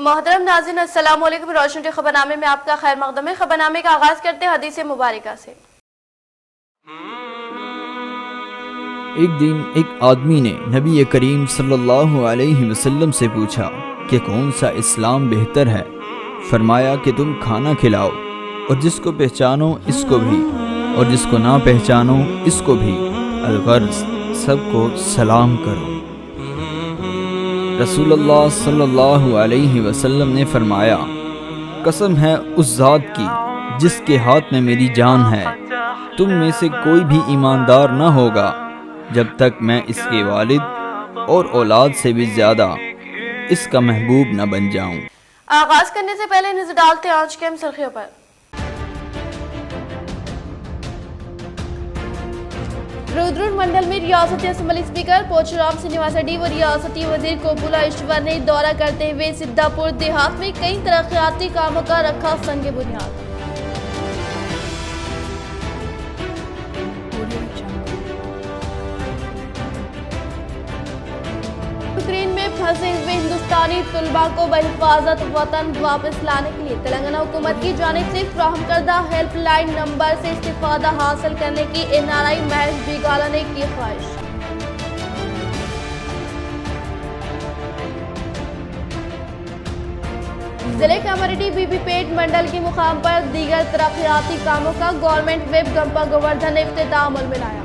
محترم ناظرین السلام علیکم۔ روشن ٹی خبرنامے میں آپ کا خیر مقدم ہے۔ خبرنامے کا آغاز کرتے ہیں حدیث مبارکہ سے۔ ایک دن ایک آدمی نے نبی کریم صلی اللہ علیہ وسلم سے پوچھا کہ کون سا اسلام بہتر ہے؟ فرمایا کہ تم کھانا کھلاؤ اور جس کو پہچانو اس کو بھی اور جس کو نہ پہچانو اس کو بھی، الغرض سب کو سلام کرو۔ رسول اللہ صلی اللہ علیہ وسلم نے فرمایا، قسم ہے اس ذات کی جس کے ہاتھ میں میری جان ہے، تم میں سے کوئی بھی ایماندار نہ ہوگا جب تک میں اس کے والد اور اولاد سے بھی زیادہ اس کا محبوب نہ بن جاؤں۔ آغاز کرنے سے پہلے نظر ڈالتے ہیں آج کے اہم سرخیوں پر۔ رودرن منڈل میں ریاستی اسمبلی اسپیکر پوچورام سرینواس ریڈی و ریاستی وزیر کوپولا ایشور نے دورہ کرتے ہوئے سدھاپور دیہات میں کئی ترقیاتی کاموں کا رکھا سنگ بنیاد۔ یوکرین میں پھنسے ہوئے ہندوستانی طلباء کو بحفاظت وطن واپس لانے کے لیے تلنگانہ حکومت کی جانب سے فراہم کردہ ہیلپ لائن نمبر سے استفادہ حاصل کرنے کی NRI مہیش بیگالا نے کی خواہش۔ ضلع کاماریڈی بی بی پیٹ منڈل کے مقام پر دیگر ترقیاتی کاموں کا گورنمنٹ ویب گمپا گوردھن نے افتتاح عمل میں لایا۔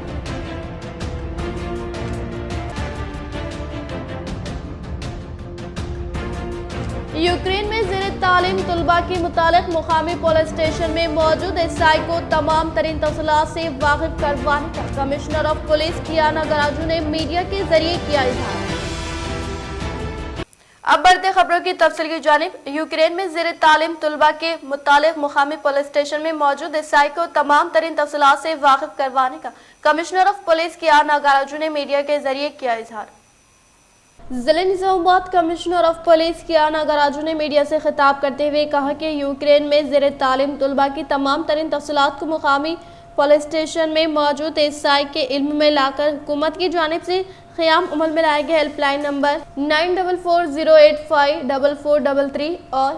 یوکرین میں زیر تعلیم طلباء کے متعلق مقامی پولیس اسٹیشن میں موجود SI کو تمام ترین تفصیلات سے واقف کروانے کا کمشنر آف پولیس کیانا گراجو نے میڈیا کے ذریعے کیا اظہار۔ اب بڑھتے خبروں کی تفصیل کی جانب۔ یوکرین میں زیر تعلیم طلباء کے متعلق مقامی پولیس اسٹیشن میں موجود SI کو تمام ترین تفصیلات سے واقف کروانے کا کمشنر آف پولیس کیانا گراجو نے میڈیا کے ذریعے کیا اظہار۔ ضلع نظام آباد کمشنر آف پولیس کیانا گراجو نے میڈیا سے خطاب کرتے ہوئے کہا کہ یوکرین میں زیر تعلیم طلباء کی تمام ترین تفصیلات کو مقامی پولیس اسٹیشن میں موجود SI کے علم میں لا کر حکومت کی جانب سے قیام عمل میں لائے گئے ہیلپ لائن نمبر 9440854433 اور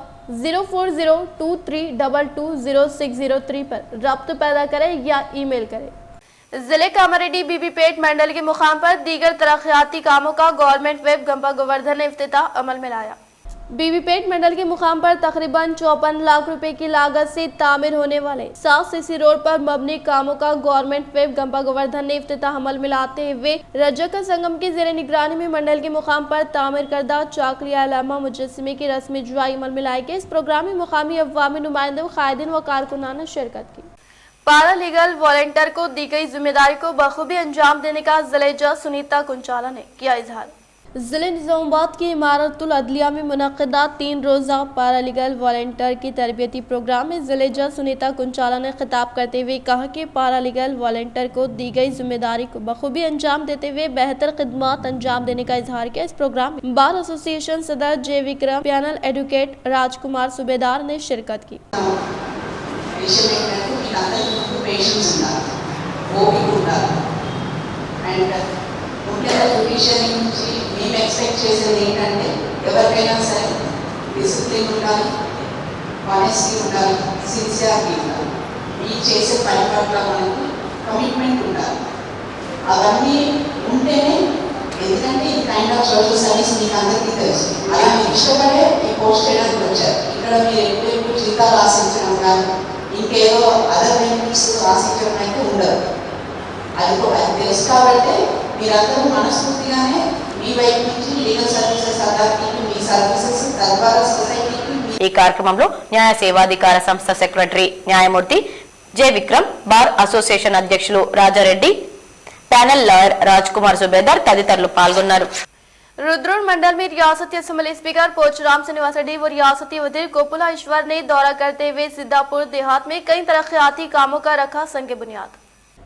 040232200603 پر رابطہ پیدا کرے یا ای میل کرے۔ ضلع کاماریڈی بی بی پیٹ منڈل کے مقام پر دیگر ترقیاتی کاموں کا گورنمنٹ ویب گمپا گوردھن نے افتتاح عمل میں لایا۔ بی بی پیٹ منڈل کے مقام پر تقریباً 54 لاکھ روپے کی لاگت سے تعمیر ہونے والے 7 CC روڈ پر مبنی کاموں کا گورنمنٹ ویب گمپا گوردھن نے افتتاح عمل میں لاتے ہوئے رجکا سنگم کی زیر نگرانی میں منڈل کے مقام پر تعمیر کردہ چاکلی علامہ مجسمے کی رسمی جوائی عمل میں لائے گئے۔ اس پروگرام میں مقامی عوامی نمائندوں، قائدین و کارکنان نے شرکت کی۔ پارا لیگل والنٹر کو دی گئی ذمہ داری کو بخوبی انجام دینے کا ضلع جج سنیتا کنچالا نے کیا اظہار۔ ضلع نظام آباد کی عمارت العدلیہ میں منعقدہ 3 روزہ پارا لیگل والنٹر کی تربیتی پروگرام میں ضلع جج سنیتا کنچالا نے خطاب کرتے ہوئے کہا کہ پارا لیگل والنٹر کو دی گئی ذمہ داری کو بخوبی انجام دیتے ہوئے بہتر خدمات انجام دینے کا اظہار کیا۔ اس پروگرام میں بار ایسوسی ایشن صدر جے وکرم، پینل ایڈوکیٹ راج کمار صوبیدار نے شرکت کی۔ పేషెన్స్ ఉన్నారు, ఓపిక ఉండాలి. అండ్ ముఖ్యంగా జ్యుడిషియరీ నుంచి మేము ఎక్స్పెక్ట్ చేసేది ఏంటంటే ఎవరికైనా సరే డిసిప్లిన్ ఉండాలి, ఆనెస్టీ ఉండాలి, సిన్సియారిటీ ఉండాలి. ఈ చేసే పని పట్ల మనకి కమిట్మెంట్ ఉండాలి. అవన్నీ ఉంటేనే, ఎందుకంటే ఈ కైండ్ ఆఫ్ సోషల్ సర్వీస్ మీకు అందరికీ తెలుసు. అలా మీరు ఇష్టపడే ఈ పోస్ట్ చేయడానికి వచ్చారు. ఇక్కడ మీరు ఎక్కువ జీతాలు ఆశించడం కానీ ఇంకేదో అదర్ బెనిఫిట్స్ ఆశించడం అయితే ఉండదు. అది తెలుసు కాబట్టి మీరందరూ మనస్ఫూర్తిగానే మీ వైపు నుంచి లీగల్ సర్వీసెస్ అథారిటీకి మీ సర్వీసెస్ తద్వారా సొసైటీకి। ఈ కార్యక్రమంలో న్యాయ సేవాధికార సంస్థ సెక్రటరీ న్యాయమూర్తి జె విక్రమ్, బార్ అసోసియేషన్ అధ్యక్షులు రాజారెడ్డి, ప్యానెల్ లాయర్ రాజ్ కుమార్ సుబేదార్ తదితరులు పాల్గొన్నారు। रुद्रन मंडल में रियासती असेंबली स्पीकर पोचुराम श्रीनिवास रेड्डी व रियासती वजीर कोपुला ईश्वर ने दौरा करते हुए सिद्धापुर देहात में कई तरक्याती कामों का रखा संग बुनियाद।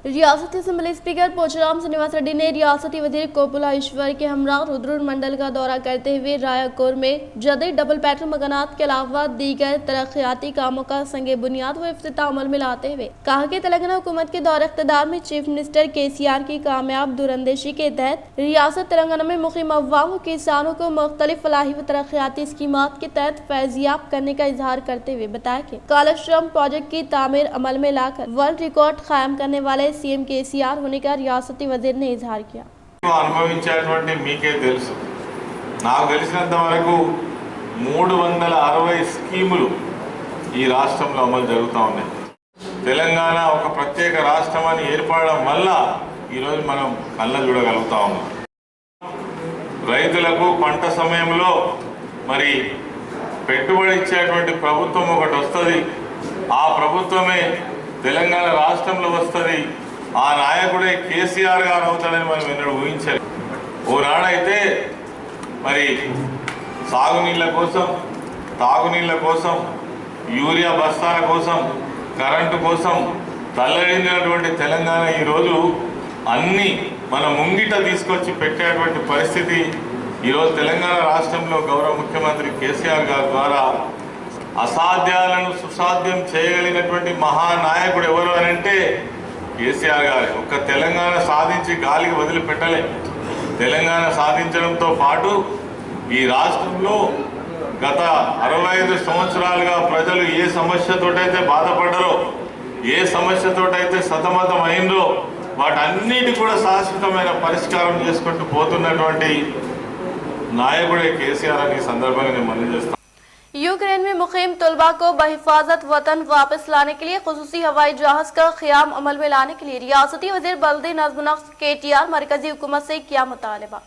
ریاستی اسمبلی اسپیکر پوچرام سرینواس ریڈی نے ریاستی وزیر کوپلا ایشور کے ہمراہ رودرور منڈل کا دورہ کرتے ہوئے رایا کور میں جدید ڈبل بیڈروم مکانات کے علاوہ دیگر ترقیاتی کاموں کا سنگ بنیاد و افتتاح عمل میں لاتے ہوئے کہا کہ تلنگانہ حکومت کے دور اقتدار میں چیف منسٹر KCR کی کامیاب دورندیشی کے تحت ریاست تلنگانہ میں مقیم عوام و کسانوں کو مختلف فلاحی و ترقیاتی اسکیمات کے تحت فیضیاب کرنے کا اظہار کرتے ہوئے بتایا کہ کالشرم پروجیکٹ کی تعمیر عمل میں لا کر ورلڈ ریکارڈ قائم کرنے والے CM KCR ہونے کا ریاستی وزیر نے اظہار کیا. అనుభవించేటువంటి మీకే తెలుసు. నాకు తెలిసినంత వరకు 360 స్కీములు ఈ రాష్ట్రంలో అమలు జరుగుతూ ఉన్నాయి. తెలంగాణ ఒక ప్రత్యేక రాష్ట్రం అని ఏర్పడడం వల్ల ఈరోజు మనం కళ్ళ చూడగలుగుతా ఉన్నాం. రైతులకు పంట సమయంలో మరి పెట్టుబడి ఇచ్చేటువంటి ప్రభుత్వం ఒకటి వస్తుంది. ఆ ప్రభుత్వమే తెలంగాణ రాష్ట్రంలో వస్తుంది. ఆ నాయకుడే KCR గారు అవుతాడని మనం ఎన్నడూ ఊహించలేదు. ఓనాడైతే మరి సాగునీళ్ళ కోసం, తాగునీళ్ళ కోసం, యూరియా బస్తాల కోసం, కరెంటు కోసం తల్లడించినటువంటి తెలంగాణ ఈరోజు అన్నీ మన ముంగిట తీసుకొచ్చి పెట్టేటువంటి పరిస్థితి ఈరోజు తెలంగాణ రాష్ట్రంలో గౌరవ ముఖ్యమంత్రి KCR గారి ద్వారా అసాధ్యాలను సుసాధ్యం చేయగలిగినటువంటి మహానాయకుడు ఎవరు అని అంటే KCR గారు. ఒక్క తెలంగాణ సాధించి గాలికి వదిలిపెట్టలే. తెలంగాణ సాధించడంతో పాటు ఈ రాష్ట్రంలో గత 65 సంవత్సరాలుగా ప్రజలు ఏ సమస్యతోటైతే బాధపడ్డారో, ఏ సమస్యతోటైతే సతమతం అయిందో వాటన్నిటి కూడా శాశ్వతమైన పరిష్కారం చేసుకుంటూ పోతున్నటువంటి నాయకుడే KCR అని సందర్భంగా నేను మనవి చేస్తాను. यूक्रेन में मुकीम तलबा को बहिफाजत वतन वापस लाने के लिए खुसूसी हवाई जहाज का क़याम अमल में लाने के लिए रियासती वज़ीर बल्दी नज़्म-ओ-नक्श KTR मरकजी हुकूमत से किया मुतालबा.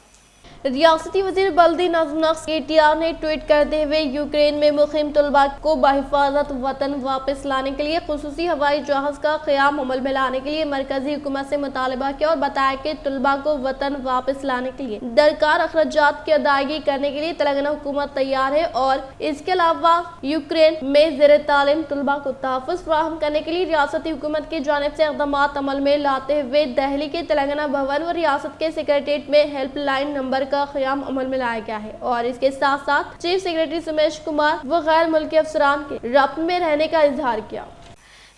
रियासती वज़ीर बल्दी नज़्म-ओ-नक्श KTR ने ट्वीट करते हुए यूक्रेन में मुकीम तलबा को बहिफाजत वतन वापस लाने के लिए खुसूसी हवाई जहाज का क़याम अमल में लाने के लिए मरकजी हुकूमत से मुतालबा किया और बताया कि तलबा को वतन वापस लाने के लिए दरकार अखराजात की अदायगी करने के लिए तेलंगाना हुकूमत तैयार है और इसके अलावा यूक्रेन में ज़ेर तालीम तलबा को तहफ़्फ़ुज़ फराहम करने के लिए रियासती हुकूमत की जानिब से इक़दामात अमल में लाते हुए दहली के तेलंगाना भवन व रियासत के सेक्रेटेरिएट में हेल्पलाइन नंबर का क़याम अमल में लाया गया है और इसके साथ साथ चीफ सेक्रेटरी सुमेश कुमार व गैर मुल्की अफसरान के रब्त में रहने का इजहार किया.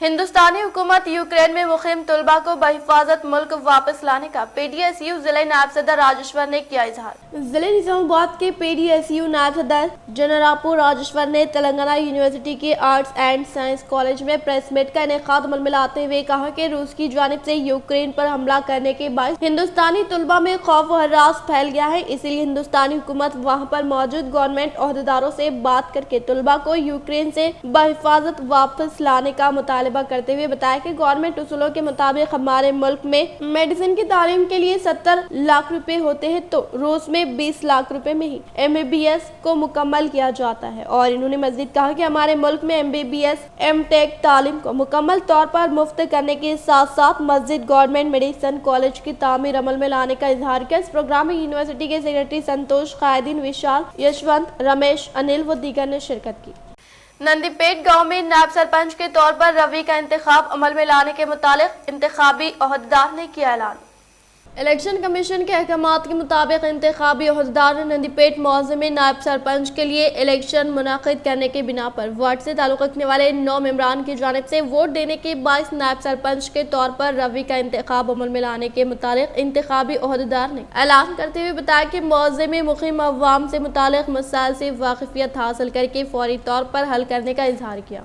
हिंदुस्तानी हुकूमत यूक्रेन में मुकीम तलबा को बहिफाजत मुल्क वापस लाने का PDSU जिले नायब सदर राजेश्वर ने किया इजहार. जिले निजामाबाद के PDSU नायब सदर जनरापुर राजेश्वर ने तेलंगाना यूनिवर्सिटी के आर्ट्स एंड साइंस कॉलेज में प्रेस मीट का इनेकाद अमल में लाते हुए कहा कि रूस की जानिब से यूक्रेन पर हमला करने के बाद हिंदुस्तानी तलबा में खौफ व हरास फैल गया है. इसलिए हिंदुस्तानी हुकूमत वहाँ पर मौजूद गवर्नमेंट ओहदेदारों से बात करके तलबा को यूक्रेन से बहिफाजत वापस लाने का मुतालबा करते हुए बताया कि गवर्नमेंट उसूलों के मुताबिक हमारे मुल्क में मेडिसिन की तालीम के लिए 70 लाख रुपए होते हैं तो रूस में 20 लाख रुपए में ही MBBS को मुकम्मल किया जाता है. और इन्होंने मजीद कहा कि हमारे मुल्क में MBBS M.Tech तालीम को मुकम्मल तौर पर मुफ्त करने के साथ साथ मस्जिद गवर्नमेंट मेडिसिन कॉलेज की तामीर अमल में लाने का इजहार किया. इस प्रोग्राम में यूनिवर्सिटी के सेक्रेटरी संतोष, कायदीन विशाल, यशवंत, रमेश, अनिल व दीगर ने शिरकत की. नंदीपेट गांव में नायब सरपंच के तौर पर रवि का इंतखाब अमल में लाने के मुतालिक इंतखाबी ओहदेदार ने किया ऐलान. इलेक्शन कमीशन के अहकामात के मुताबिक इंतखाबी ओहदेदार ने नंदीपेट मौजे में नायब सरपंच के लिए इलेक्शन मुनाकिद करने के बिना पर वार्ड से ताल्लुक़ रखने वाले 9 मेंबरान की जानिब से वोट देने के बायस नायब सरपंच के तौर पर रवि का इंतखाब अमल में लाने के मुतालिक इंतखाबी ओहदेदार ने ऐलान करते हुए बताया कि मौजे में मुक़ीम अवाम से मुतालिक मसाइल से वाकिफियत हासिल करके फौरी तौर पर हल करने का इजहार किया.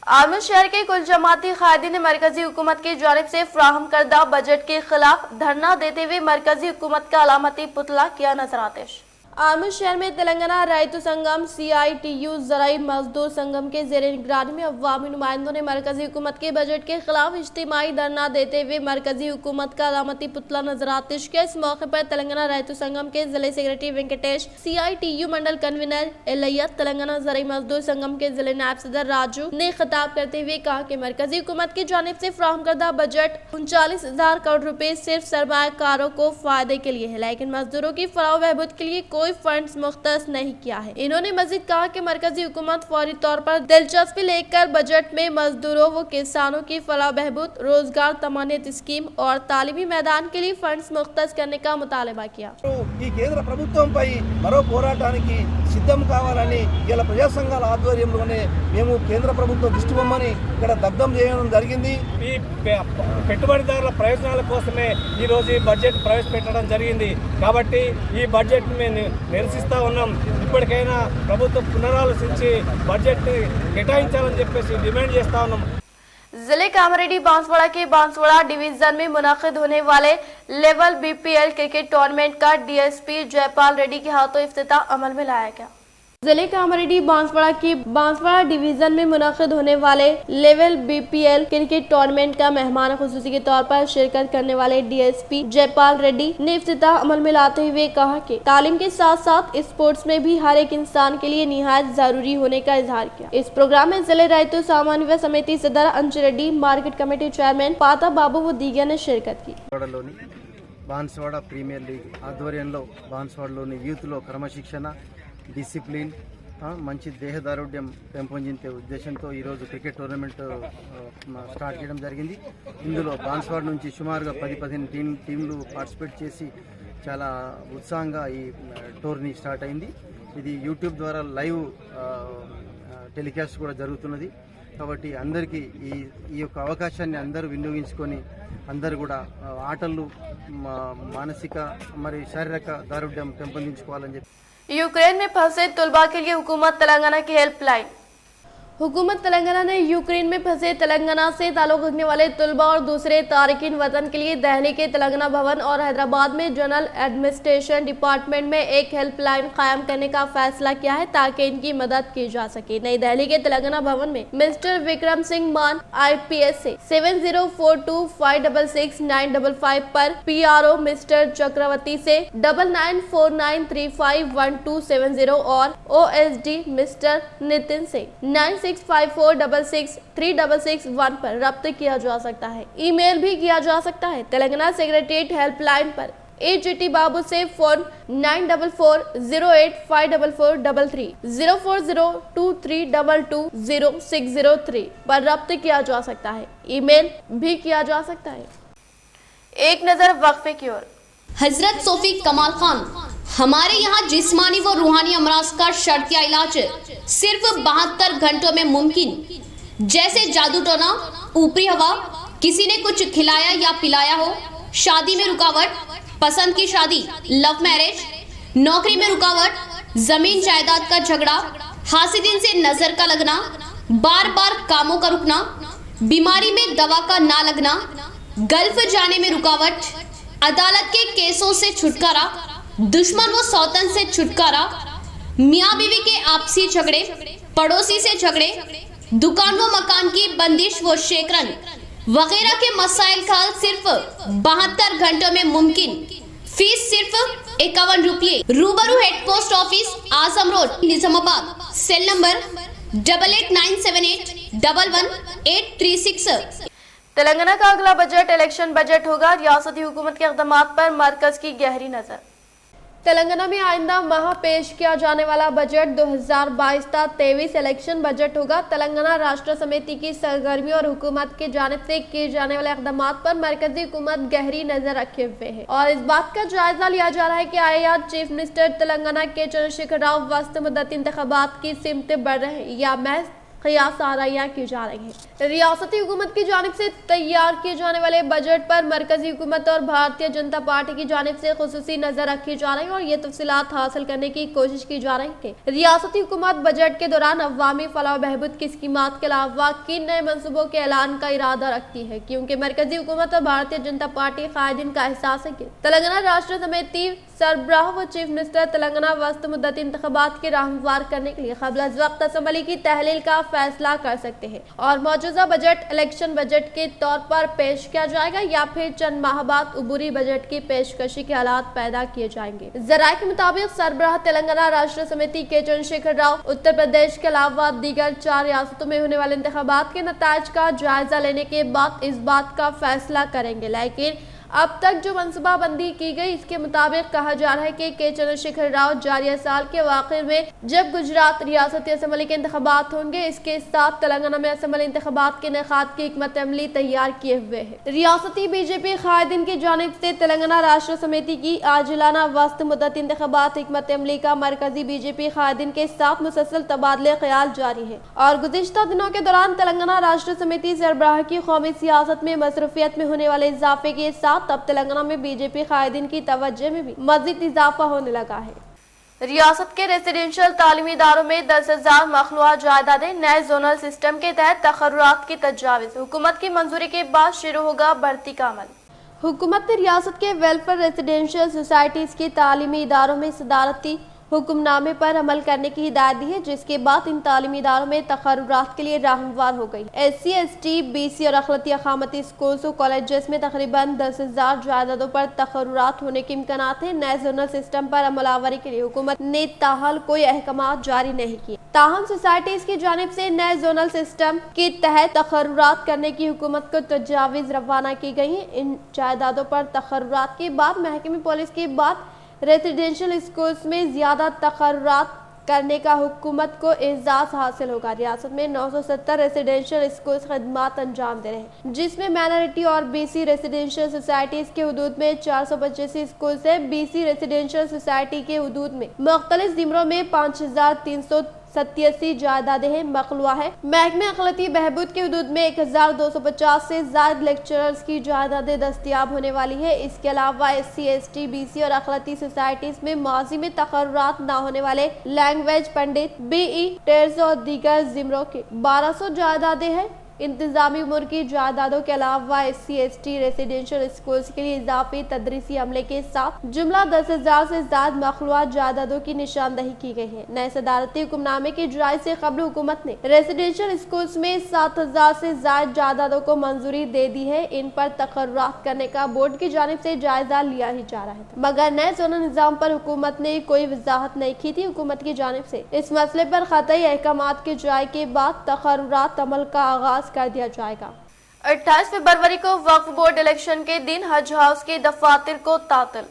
आलमगीर शहर के कुल जमाती कायदीन ने मरकजी हुकूमत की जानिब से फ्राहम करदा बजट के खिलाफ धरना देते हुए मरकजी हुकूमत का अलामती पुतला किया नजरातिश. आलमगीर शहर में तेलंगाना रैतु संगम CITU ज़राई मजदूर संगम के ज़ेर निगरानी में अवामी नुमाइंदों ने मरकजी हुकूमत के बजट के खिलाफ इज्तिमाई धरना देते हुए मरकजी हुकूमत का अलामती पुतला नजरातिश किया. इस मौके पर तेलंगाना रैतु संगम के जिले सेक्रेटरी वेंकटेश, CITU मंडल कन्वीनर एलैयत, तेलंगाना ज़राई मजदूर संगम के जिले नायब सदर राजू ने खिताब करते हुए कहा कि मरकजी हुकूमत की जानिब से फ्राहम करदा बजट 39,000 करोड़ रुपए सिर्फ सरमायाकारों को फायदे के लिए है, लेकिन मजदूरों की फलाह बहबूद के लिए कोई कोई फंड्स मुख्तस नहीं किया है। इन्होंने मजीद कहा कि मरकजी हुकूमत फौरी तौर पर दिलचस्पी लेकर बजट में मजदूरों व किसानों की फलाह बहबूद, रोजगार तमानियत स्कीम और तालीमी मैदान के लिए फंड्स मुख्तस करने का मुतालबा किया। ఈ కేంద్ర ప్రభుత్వంపై మరో పోరాటానికి సిద్ధం కావాలని ఇలా ప్రజా సంఘాల ఆధ్వర్యంలోనే మేము కేంద్ర ప్రభుత్వ దిష్టిబొమ్మని ఇక్కడ దగ్ధం చేయడం జరిగింది। ఈ పెట్టుబడిదారుల ప్రయోజనాల కోసమే ఈ రోజు ఈ బడ్జెట్ ప్రవేశపెట్టడం జరిగింది। కాబట్టి ఈ బడ్జెట్ మేము నిరసిస్తా ఉన్నాం। ఇప్పటికైనా ప్రభుత్వం పునరాలోచించి బడ్జెట్ కేటాయించాలని చెప్పేసి డిమాండ్ చేస్తా ఉన్నాం। जिले कामारेड्डी बांसवाड़ा के बांसवाड़ा डिवीजन में मुनाकिद होने वाले लेवल बीपीएल क्रिकेट टूर्नामेंट का डीएसपी जयपाल रेड्डी के हाथों इफ्तिताह अमल में लाया गया। जिले कामारेड्डी बांसवाड़ा की बांसवाड़ा डिवीजन में मुनाकिद होने वाले लेवल बीपीएल क्रिकेट टूर्नामेंट का मेहमान खुसूसी के तौर पर शिरकत करने वाले डीएसपी जयपाल रेड्डी ने इफ्तिताह अमल में लाते हुए कहा कि तालीम के साथ साथ स्पोर्ट्स में भी हर एक इंसान के लिए निहायत जरूरी होने का इजहार किया। इस प्रोग्राम में जिले रैतु सामान्य समिति सदर Anshu Reddy, market committee chairman पाता बाबू व दीगर ने शिरकत की। బాన్స్వాడ ప్రీమియర్ లీగ్ ఆధ్వర్యంలో బాన్స్వాడలోని యూత్లో క్రమశిక్షణ, డిసిప్లిన్, మంచి దేహదారుఢ్యం పెంపొందించే ఉద్దేశంతో ఈరోజు క్రికెట్ టోర్నమెంట్ స్టార్ట్ చేయడం జరిగింది। ఇందులో బాన్స్వాడ నుంచి సుమారుగా 10-15 టీంలు పార్టిసిపేట్ చేసి చాలా ఉత్సాహంగా ఈ టోర్నీ స్టార్ట్ అయింది। ఇది యూట్యూబ్ ద్వారా లైవ్ టెలికాస్ట్ కూడా జరుగుతున్నది। కాబట్టి అందరికీ ఈ యొక్క అవకాశాన్ని అందరూ వినియోగించుకొని అందరూ కూడా ఆటలు మానసిక మరియు శారీరక దారుఢ్యం పెంపొందించుకోవాలని చెప్పి। यूक्रेन में फंसे तलबा के लिए हुकूमत तेलंगाना की हेल्पलाइन। हुकूमत तेलंगाना ने यूक्रेन में फंसे तेलंगाना से ताल्लुक रखने वाले तलबा और दूसरे तारकिन वतन के लिए दिल्ली के तेलंगाना भवन और हैदराबाद में जनरल एडमिनिस्ट्रेशन डिपार्टमेंट में एक हेल्पलाइन कायम करने का फैसला किया है ताकि इनकी मदद की जा सके। नई दिल्ली के तेलंगाना भवन में मिस्टर विक्रम सिंह मान IPS से 7042566955 पर, PRO मिस्टर चक्रवर्ती से 9949351270 और OSD मिस्टर नितिन से 9654663661 पर रब्त किया जा सकता है। ईमेल भी किया जा सकता है। तेलंगाना सेक्रेटरीट हेल्पलाइन पर AGT बाबू से फोन 9440854433 04023220603 पर रब्त किया जा सकता है। ईमेल भी किया जा सकता है। एक नजर वक्फे की ओर। हजरत सोफी कमाल खान, हमारे यहाँ जिस्मानी व रूहानी अमराज का शर्तिया इलाज सिर्फ 72 घंटों में मुमकिन। जैसे जादू टोना, ऊपरी हवा, किसी ने कुछ खिलाया या पिलाया हो, शादी में रुकावट, पसंद की शादी, लव मैरिज, नौकरी में रुकावट, जमीन जायदाद का झगड़ा, हासिदिन से नजर का लगना, बार बार कामों का रुकना, बीमारी में दवा का ना लगना, गल्फ जाने में रुकावट, अदालत के केसों से छुटकारा, दुश्मन व सौतन से छुटकारा, मियाँ बीवी के आपसी झगड़े, पड़ोसी से झगड़े, दुकान व मकान की बंदिश व शेकरन वगैरह के मसाइल का सिर्फ 72 घंटों में मुमकिन। फीस सिर्फ 51 रुपये। रूबरू head post office, Azam Road, Nizamabad. Cell number 8897811836। Telangana का अगला बजट इलेक्शन बजट होगा। रियासती हुकूमत के इक़दामात पर मरकज की गहरी नजर। तेलंगाना में आइंदा माह पेश किया जाने वाला बजट 2022-23 इलेक्शन बजट होगा। तेलंगाना राष्ट्र समिति की सरगर्मी और हुकूमत की जानिब से किए जाने वाले इक़दामात पर मरकजी हुकूमत गहरी नजर रखे हुए है और इस बात का जायजा लिया जा रहा है कि आया चीफ मिनिस्टर तेलंगाना के चंद्रशेखर राव वस्त मुद्दत इंतखाबात की सिमत बढ़ रहे हैं या महज क़ियास आराइयाँ की जा रही है। रियासती हुकूमत की जानिब से तैयार किए जाने वाले बजट पर मरकजी हुकूमत और भारतीय जनता पार्टी की जानिब से खुसूसी नजर रखी जा रही है और ये तफसीलात हासिल करने की कोशिश की जा रही है कि रियासती हुकूमत बजट के दौरान अवामी फलाह बहबूद की स्कीमात के अलावा किन नए मनसूबों के ऐलान का इरादा रखती है, क्योंकि मरकजी हुकूमत और भारतीय जनता पार्टी कायदीन का एहसास है कि तेलंगाना राष्ट्र समिति सरबराह व चीफ मिनिस्टर तेलंगाना वस्त मुद्दत इंतखाबात के राहमवार करने के लिए क़ब्ल अज़ वक्त असम्बली की तहलील का फैसला कर सकते हैं और मौजूदा बजट इलेक्शन बजट के तौर पर पेश किया जाएगा या फिर चंद माह बाद उबूरी बजट की पेशकशी के हालात पैदा किए जाएंगे। ज़राए के मुताबिक सरबराह तेलंगाना राष्ट्र समिति के चंद्रशेखर राव उत्तर प्रदेश के अलावा दीगर 4 रियासतों में होने वाले इंतखाबात के नताइज का जायजा लेने के बाद इस बात का फैसला करेंगे, लेकिन अब तक जो मनसूबा बंदी की गई इसके मुताबिक कहा जा रहा है कि के चंद्रशेखर राव जारिया साल के आखिर में जब गुजरात रियासती असम्बली के इंतखाबात होंगे, इसके साथ तेलंगाना में असम्बली इंतखाबात के इनेकाद की हिकमत अमली तैयार किए हुए है। रियासती बीजेपी कायदीन की जानिब से तेलंगाना राष्ट्र समिति की आजिलाना वस्त मुद्दत इंतखाबात हिकमत अमली का मरकजी बीजेपी कायदीन के साथ मुसलसल तबादले ख्याल जारी है और गुज़िश्ता दिनों के दौरान तेलंगाना राष्ट्र समिति सरबराह की कौमी सियासत में मसरूफियत में होने वाले इजाफे के साथ अब तेलंगाना में बीजेपी कायदीन की तवज्जो में भी मजीद इजाफा होने लगा है। रियासत के रेसिडेंशियल तालीमी इदारों में 10,000 मखलूआ जायदादें नए जोनल सिस्टम के तहत तखर्रुरात की तजावीज़, हुकूमत की मंजूरी के बाद शुरू होगा भर्ती का अमल। हुकूमत ने रियासत के वेलफेयर रेसिडेंशियल सोसाइटीज के तालीमी इदारों में सदारती हुक्मनामे पर अमल करने की हिदायत दी है, जिसके बाद इन तालीमी इदारों में तकर्रुरात के लिए राह हमवार हो गई। SC, ST, BC और अखलती अखामती स्कूल्स और कॉलेजेस में तकरीबन 10,000 जायदादों पर तकर्रुरात होने के इम्कानात हैं। नए जोनल सिस्टम पर अमलावरी के लिए हुकूमत ने ताहाल कोई अहकाम जारी नहीं किए। ताहम सोसाइटीज की जानिब से नए जोनल सिस्टम के तहत तकर्रुरात करने की हुकूमत को तजावीज़ रवाना की गई है। इन जायदादों पर तकर्रुरात के बाद महकमे पुलिस के बाद रेसिडेंशियल स्कूल्स में ज्यादा तकर्रुरात करने का हुकूमत को एजाज हासिल होगा। रियासत में 970 रेसिडेंशियल स्कूल्स खदमात अंजाम दे रहे हैं, जिसमें माइनॉरिटी और BC रेसिडेंशियल सोसाइटीज के हदूद में 485 स्कूल्स है। BC रेसिडेंशियल सोसाइटी के हदूद में मुख्तलिफ जिमरों में 5,387 जायदादें हैं मखलूआ है। महकमे अखलाती बहबूद के हदूद में 1,250 से ज्यादा लेक्चरर्स की जायदादें दस्तियाब होने वाली है। इसके अलावा SC, ST, BC और अखलाती सोसाइटीज में माजी में तकर्रुरात न होने वाले लैंग्वेज पंडित, BE, टेर्स और दीगर जिमरों के 1200 जायदादें हैं। इंतजामी उम्र की जायदादों के अलावा SC, ST रेसिडेंशियल स्कूल्स के लिए इजाफी तदरीसी अमले के साथ जुमला 10,000 से ज्यादा मखलूआ जायदादों की निशानदही की गई है। नए सदारती हुक्मनामे की इजराई से कबल हुकूमत ने रेसिडेंशियल स्कूल्स में 7,000 से ज्यादा जायदादों को मंजूरी दे दी है। इन पर तकर्रुरात करने का बोर्ड की जानिब से जायजा लिया ही जा रहा है, मगर नए जोनल निजाम पर हुकूमत ने कोई वजाहत नहीं की थी। हुकूमत की जानिब से इस मसले पर ख़तई अहकामात की जाए के बाद तकर्रुरात अमल का आगाज कर दिया जाएगा। 28 फरवरी को वक्फ बोर्ड इलेक्शन के दिन हज हाउस के दफातर को तातिल।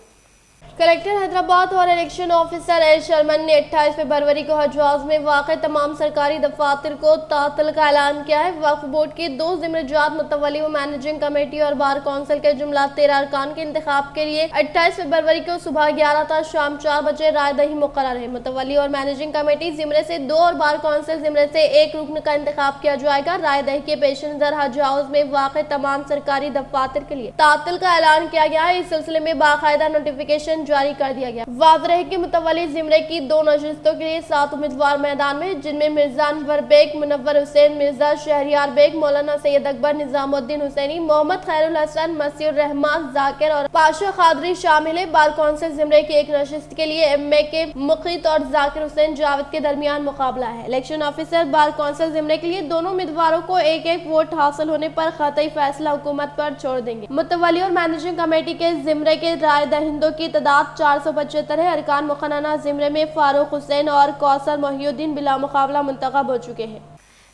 कलेक्टर हैदराबाद और इलेक्शन ऑफिसर एल शर्मन ने 28 फरवरी को हज हाउस में वाक़ तमाम सरकारी दफातर को तातिल का ऐलान किया है। वक्फ बोर्ड के 2 ज़िम्मेदार मुतवली व मैनेजिंग कमेटी और बार काउंसिल के जुमला 13 अरकान के इंतखाब के लिए 28 फरवरी को सुबह 11 था शाम 4 बजे रायदही मुकर्रर है। मुतवली और मैनेजिंग कमेटी जिम्रे से 2 और बार काउंसिल जिम्रे से 1 रुकन का इंतखाब किया जाएगा। रायदही के पेश नजर हज हाउस में वाक़ तमाम सरकारी दफातर के लिए तातिल का ऐलान किया गया है। इस सिलसिले में बाकायदा नोटिफिकेशन जारी कर दिया गया। वाज़ रहे कि मुतवली जिम्रे की 2 नशिस्तों के लिए 7 उम्मीदवार मैदान में, जिनमें मिर्जा अनवर बेग, मुनव्वर हुसैन मिर्जा, शहरियार बेग, मौलाना सैयद अकबर, निजामुद्दीन हुसैनी, मोहम्मद खैरुल हसन, मसीउर रहमान, जाकिर और पाशा खादरी शामिल है। बार काउंसिल जिम्रे की 1 नशिस्त के लिए MA के मुकीत और जाकिर हुसैन जावेद के दरमियान मुकाबला है। इलेक्शन ऑफिसर बार काउंसिल जिम्रे के लिए दोनों उम्मीदवारों को 1-1 वोट हासिल होने पर खतई फैसला हुकूमत पर छोड़ देंगे। मुतवली और मैनेजिंग कमेटी के जिम्रे के राय दहिंदों की तादाद 475 है। अरकान मुखन्ना जिम्रे में फारूक हुसैन और कौसर मोहिउद्दीन बिला मुकाबला मुंतखब हो चुके हैं।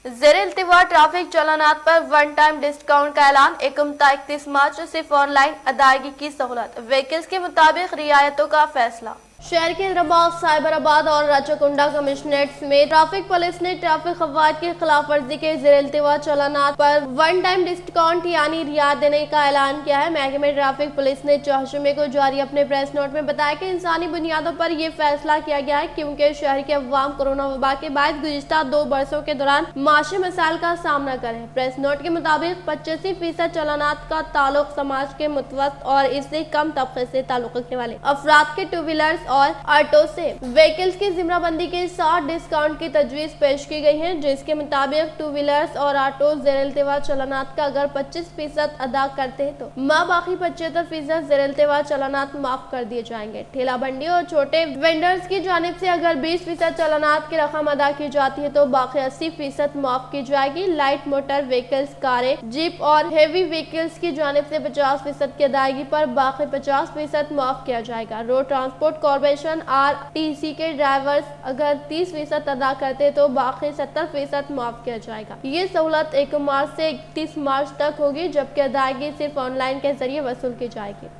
ज़ेर इल्तिवा ट्रैफिक चालानात पर 1 टाइम डिस्काउंट का ऐलान। 31 मार्च सिर्फ ऑनलाइन अदायगी की सहूलत। व्हीकल्स के मुताबिक रियायतों का फैसला। शहर के हैदराबाद, साइबराबाद और राचकुंडा कमिश्नरेट्स में ट्रैफिक पुलिस ने ट्रैफिक कवायद की खिलाफ वर्जी के ज़ेर इल्तिवा चालानात पर 1 टाइम डिस्काउंट यानी रियायत देने का ऐलान किया है। महकमे ट्रैफिक पुलिस ने 4 जुमे को जारी अपने प्रेस नोट में बताया कि इंसानी बुनियादों पर यह फैसला किया गया है क्योंकि शहर के अवाम कोरोना वबा के बाद गुज़िश्ता 2 बरसों के दौरान माशी मसाइल का सामना कर रहे हैं। प्रेस नोट के मुताबिक 85% चालानात का ताल्लुक समाज के मुतवस्त और इससे कम तबके से ताल्लुक रखने वाले अफराद के 2 व्हीलर्स और ऑटो से व्हीकल्स की जिम्राबंदी के साथ डिस्काउंट की तजवीज पेश की गई है, जिसके मुताबिक 2 व्हीलर्स और ऑटो ज़ेर इल्तिवा चालानात का अगर 25% अदा करते हैं तो बाकी 75% ज़ेर इल्तिवा चालानात माफ कर दिए जाएंगे। ठेला बंडी और छोटे वेंडर्स की जानिब से अगर 20% चालानात की रकम अदा की जाती है तो बाकी 80% माफ की जाएगी। लाइट मोटर व्हीकल्स, कारें, जीप और हेवी व्हीकल्स की जानिब से 50% की अदायगी पर बाकी 50% माफ किया जाएगा। Road transport corporation probation RTC के ड्राइवर्स अगर 30% अदा करते तो बाकी 70% माफ किया जाएगा। ये सहूलत 1 मार्च से 31 मार्च तक होगी, जबकि अदायगी सिर्फ ऑनलाइन के जरिए वसूल की जाएगी।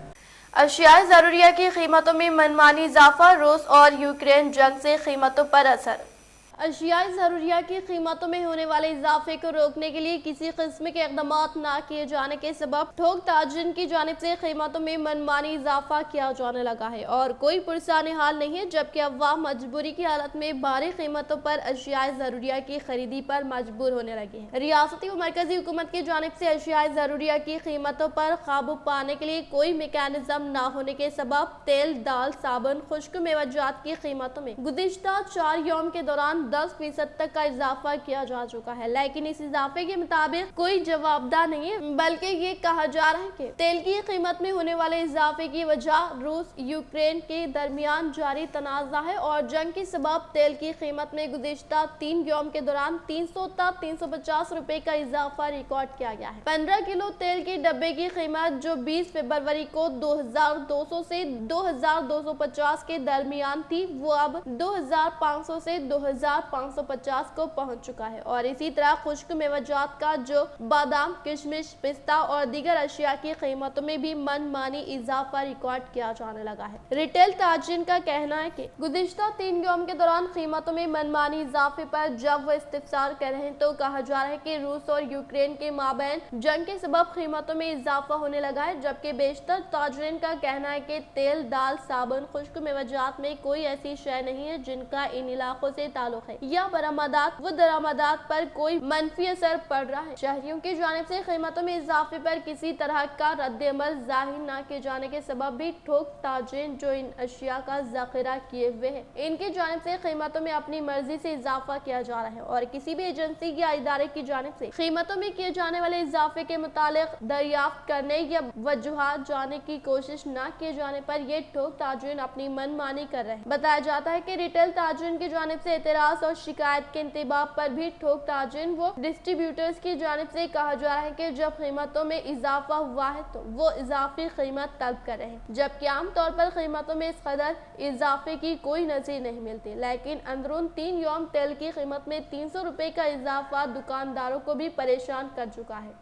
अशियाए जरूरिया की कीमतों में मनमानी इजाफा, रूस और यूक्रेन जंग से कीमतों पर असर। अशियाए ज़रूरिया की कीमतों में होने वाले इजाफे को रोकने के लिए किसी किस्म के इक़दाम न किए जाने के सबब थोक ताजिन की जानिब से कीमतों में मनमानी इजाफा किया जाने लगा है और कोई पुरसाने हाल नहीं है, जबकि अवाम मजबूरी की हालत में भारी कीमतों पर अशियाए ज़रूरिया की खरीदी पर मजबूर होने लगे हैं। रियासती व मरकजी हुकूमत की जानिब से अशियाए ज़रूरिया की कीमतों पर काबू पाने के लिए कोई मेकानिज़म न होने के सबब तेल, दाल, साबुन, खुश्क मेवाजात की कीमतों में गुज़िश्ता 4 यौम के दौरान 10% तक का इजाफा किया जा चुका है, लेकिन इस इजाफे के मुताबिक कोई जवाबदार नहीं है, बल्कि ये कहा जा रहा है कि तेल की कीमत में होने वाले इजाफे की वजह रूस यूक्रेन के दरमियान जारी तनाज़ा है और जंग के सबब तेल की कीमत में गुज़िश्ता 3 यौम के दौरान 300 था 350 रुपए का इजाफा रिकॉर्ड किया गया है। 15 किलो तेल के डब्बे की कीमत जो 20 फरवरी को 2200 से 2250 के दरमियान थी, वो अब 2500 से 2550 को पहुंच चुका है और इसी तरह खुश्क मेवाजात का जो बादाम, किशमिश, पिस्ता और दीगर अशिया की कीमतों में भी मनमानी इजाफा रिकॉर्ड किया जाने लगा है। रिटेल ताजिन का कहना है कि गुज़िश्ता 3 यौम के दौरान कीमतों में मनमानी इजाफे पर जब वो इस्तिफसार कर रहे हैं तो कहा जा रहा है कि रूस और यूक्रेन के माबैन जंग के सबब कीमतों में इजाफा होने लगा है, जबकि बेशतर ताजिन का कहना है कि तेल, दाल, साबुन, खुश्क मेवाजात में कोई ऐसी शय नहीं है जिनका इन इलाकों से ताल्लुक है या बरामदात व दरामदात पर कोई मनफी असर पड़ रहा है। शहरियों की जानिब से कीमतों में इजाफे पर किसी तरह का रद्द-ए-अमल जाहिर न किए जाने के सबब भी ठोक ताजिन जो इन अशिया का ज़ख़ीरा किए हुए हैं, इनकी जानिब से कीमतों में अपनी मर्जी से इजाफा किया जा रहा है और किसी भी एजेंसी या इदारे की जानिब से कीमतों में किए जाने वाले इजाफे के मुतालिक दरियाफ्त करने या वजूहात जानने की कोशिश न किए जाने पर ये ठोक ताजिन अपनी मनमानी कर रहे हैं। बताया जाता है कि रिटेल ताजिन की जानिब से एतराज़ और शिकायत के इंतबाह पर भी ठोक ताजिन वो डिस्ट्रीब्यूटर्स की जानिब से कहा जा रहा है कि जब कीमतों में इजाफा हुआ है तो वो इजाफी कीमत तलब कर रहे हैं, जबकि आम तौर पर कीमतों में इस कदर इजाफे की कोई नज़ीर नहीं मिलती। लेकिन अंदरून 3 यौम तेल की कीमत में 300 रुपए का इजाफा दुकानदारों को भी परेशान कर चुका है।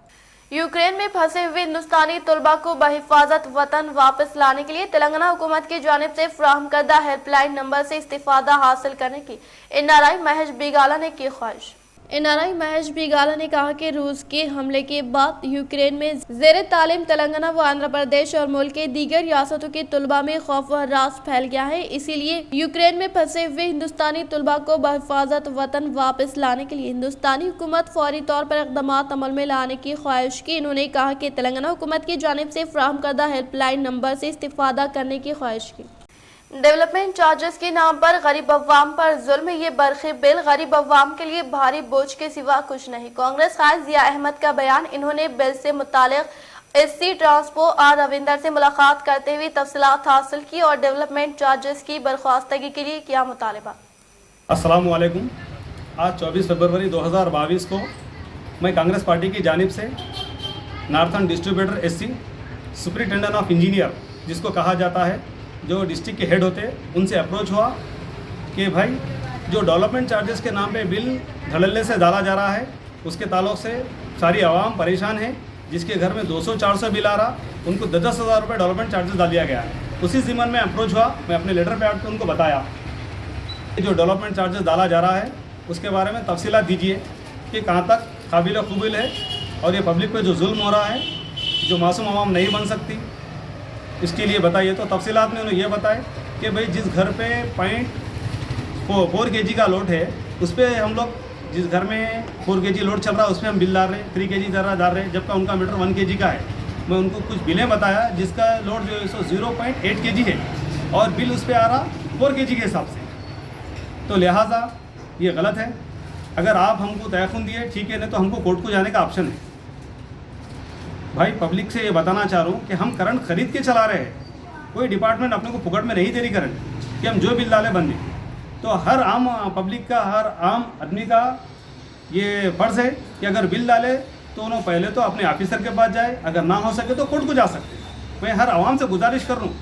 यूक्रेन में फंसे हुए हिंदुस्तानी तलबा को बहिफाजत वतन वापस लाने के लिए तेलंगाना हुकूमत की जानिब से फराहम करदा हेल्पलाइन नंबर से इस्तिफादा हासिल करने की NRI महेश बिगाला ने की ख्वाहिश। NRI महेश बिगाला ने कहा कि रूस के हमले के बाद यूक्रेन में ज़ेर तालीम तेलंगाना व आंध्र प्रदेश और मुल्क के दीगर रियासतों के तलबा में खौफ व हरास फैल गया है, इसीलिए यूक्रेन में फंसे हुए हिंदुस्तानी तलबा को बहिफाजत वतन वापस लाने के लिए हिंदुस्तानी हुकूमत फौरी तौर पर इक़दामात अमल में लाने की ख्वाहिश की। इन्होंने कहा कि तेलंगाना हुकूमत की जानिब से फराहम करदा हेल्पलाइन नंबर से इस्तिफादा करने की ख्वाहिश की। डेवलपमेंट चार्जेस के नाम पर गरीब अवाम पर जुल्म, ये बरखी बिल गरीब अवाम के लिए भारी बोझ के सिवा कुछ नहीं। कांग्रेस कायद जिया अहमद का बयान। इन्होंने बिल से मुतालिक SC ट्रांसपो R रविंदर से मुलाकात करते हुए तफसीलात हासिल की और डेवलपमेंट चार्जेस की बर्खास्तगी के लिए किया मुतालबा। अस्सलाम वालेकुम। आज 24 फरवरी 2022 को मैं कांग्रेस पार्टी की जानिब से northern distributor SC superintendent of engineer जिसको कहा जाता है, जो डिस्ट्रिक्ट के हेड होते हैं, उनसे अप्रोच हुआ कि भाई जो डेवलपमेंट चार्जेस के नाम पे बिल धड़ल्ले से डाला जा रहा है, उसके ताल्लुक से सारी आवाम परेशान है। जिसके घर में 200-400 बिल आ रहा, उनको 10-10 हज़ार रुपये डेवलपमेंट चार्जेस डाल दिया गया है। उसी ज़िम्मन में अप्रोच हुआ, मैं अपने लेटर पे आकर उनको बताया कि जो डेवलपमेंट चार्जेस डाला जा रहा है उसके बारे में तफसीलात दीजिए कि कहाँ तक काबिल कबूल है और ये पब्लिक पे जो जुल्म हो रहा है, जो मासूम आवाम नहीं बन सकती, इसके लिए बताइए। तो तफसीलात में उन्होंने ये बताए कि भाई जिस घर पे 4 kg का लोड है, उस पर हम लोग जिस घर में 4 kg लोड चल रहा है उस पर हम बिल डाल रहे हैं, 3 kg डाल रहे हैं, जबकि उनका मीटर 1 kg का है। मैं उनको कुछ बिलें बताया जिसका लोड जो है 0.8 kg है और बिल उस पर आ रहा 4 kg के हिसाब से। तो लिहाजा ये गलत है। अगर आप हमको तयखुन दिए ठीक है, नहीं तो हमको कोर्ट को जाने का ऑप्शन है। भाई पब्लिक से ये बताना चाह रहा हूँ कि हम करंट खरीद के चला रहे हैं, कोई डिपार्टमेंट अपने को फुकट में नहीं दे रही करंट कि हम जो बिल डालें बंदी। तो हर आम पब्लिक का, हर आम आदमी का ये फ़र्ज़ है कि अगर बिल डाले तो उन्होंने पहले तो अपने ऑफिसर के पास जाए, अगर ना हो सके तो कोर्ट को जा सकते हैं। मैं हर आवाम से गुजारिश कर रहा हूँ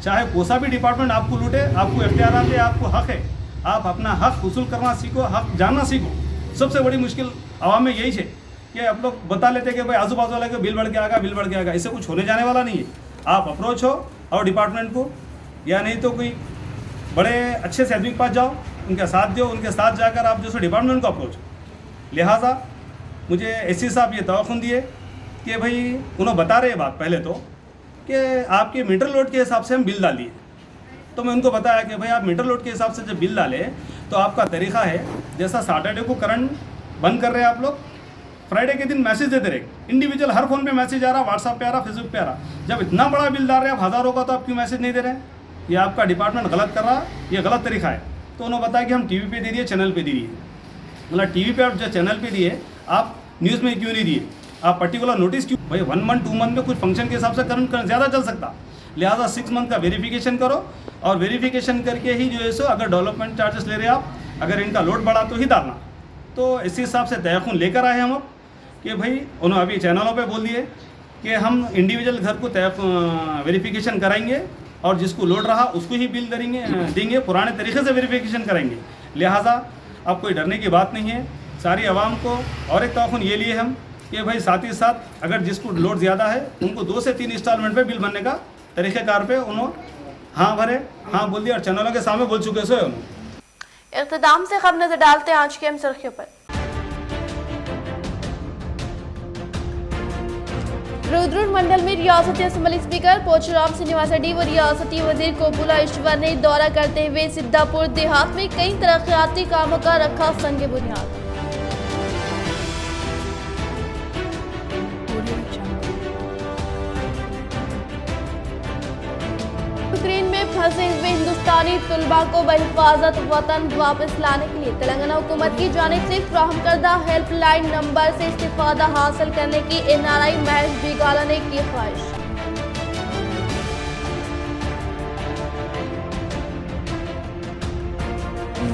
चाहे कोसा भी डिपार्टमेंट आपको लूटे, आपको इख्तियारात है, आपको हक है, आप अपना हक वसूल करना सीखो, हक जानना सीखो। सबसे बड़ी मुश्किल आवाम में यही है कि आप लोग बता लेते कि भाई आजू बाजू वाले को बिल बढ़ के आएगा, बिल बढ़ के आएगा, इससे कुछ होने जाने वाला नहीं है। आप अप्रोच हो और डिपार्टमेंट को, या नहीं तो कोई बड़े अच्छे से आदमी के पास जाओ, उनका साथ दो, उनके साथ जाकर आप जो सो डिपार्टमेंट को अप्रोच। लिहाजा मुझे एससी साहब ये तवक्कुन दिए कि भाई उन्होंने बता रहे बात पहले तो कि आपके मीटर लोड के हिसाब से हम बिल डालिए। तो मैं उनको बताया कि भाई आप मीटर लोड के हिसाब से जब बिल डालें तो आपका तरीक़ा है, जैसा सैटरडे को करंट बंद कर रहे हैं आप लोग, फ्राइडे के दिन मैसेज देते रहे, इंडिविजुअल हर फ़ोन पे मैसेज आ रहा, व्हाट्सअप पे आ रहा, फेसबुक पे आ रहा। जब इतना बड़ा बिल डाल रहे हैं आप हज़ारों का, तो आप क्यों मैसेज नहीं दे रहे हैं? ये आपका डिपार्टमेंट गलत कर रहा, ये गलत तरीका है। तो उन्होंने बताया कि हम टीवी पे दे दिए, चैनल पे दे दिए। मतलब टीवी पे आप जो चैनल पे दिए, आप न्यूज़ में क्यों नहीं दिए? आप पर्टिकुलर नोटिस क्यों? भाई 1 मंथ 2 मंथ में कुछ फंक्शन के हिसाब से करंट ज़्यादा चल सकता, लिहाजा 6 मंथ का वेरिफिकेशन करो, और वेरिफिकेशन करके ही जो है सो अगर डेवलपमेंट चार्जेस ले रहे आप, अगर इनका लोड बढ़ा तो ही डालना। तो इसी हिसाब से तयखुन लेकर आए हम अब कि भाई उन्होंने अभी चैनलों पे बोल दिए कि हम इंडिविजुअल घर को वेरिफिकेशन कराएंगे, और जिसको लोड रहा उसको ही बिल देंगे, पुराने तरीके से वेरिफिकेशन करेंगे। लिहाजा अब कोई डरने की बात नहीं है सारी आवाम को। और एक तवक्कुन ये लिए हम कि भाई साथ ही साथ अगर जिसको लोड ज़्यादा है उनको 2 से 3 इंस्टॉलमेंट पे बिल भरने का तरीक़ेकार पे उन्होंने हाँ भरे, हाँ बोल दिया, और चैनलों के सामने बोल चुके सो उन्होंने। इख्तिताम से खबर नजर डालते हैं आज की अहम सुर्खियों पर। रुद्रपुर मंडल में रियासती असेंबली स्पीकर पोचुराम श्रीनिवास रेड्डी व रियासती वजीर कोपुला ईश्वर ने दौरा करते हुए सिद्धापुर देहात में कई तरक्याती कामों का रखा संग बुनियाद। यूक्रेन में फंसे हुए हिंदुस्तानी तुलबा को बहिफाजत वतन वापस लाने के लिए तेलंगाना हुकूमत की जानिब से फ्राहम करदा हेल्पलाइन नंबर से इस्तिफादा हासिल करने की एनआरआई महेश बिगाला ने की ख्वाहिश।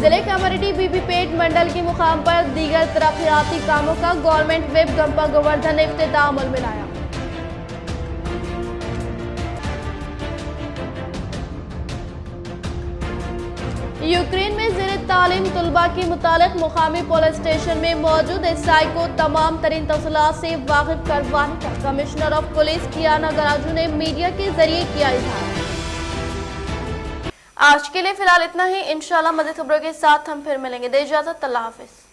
जिले कामारेड्डी बीबीपेट मंडल के मुकाम पर दीगर तरक्याती कामों का गवर्नमेंट वेब गंपा गोवर्धन ने इफ्तिताह अमल में लाया। यूक्रेन में ज़ेरे तालीम तुलबा के मुतालिक मुकामी पुलिस स्टेशन में मौजूद एसआई को तमाम तरीन तफसीलात से वाकिफ करवाने का कमिश्नर ऑफ पुलिस कियाना गराजू ने मीडिया के जरिए किया इजहार। आज के लिए फिलहाल इतना ही। इंशाल्लाह मज़ीद खबरों के साथ हम फिर मिलेंगे। दे इजाज़त, अल्लाह हाफिज़।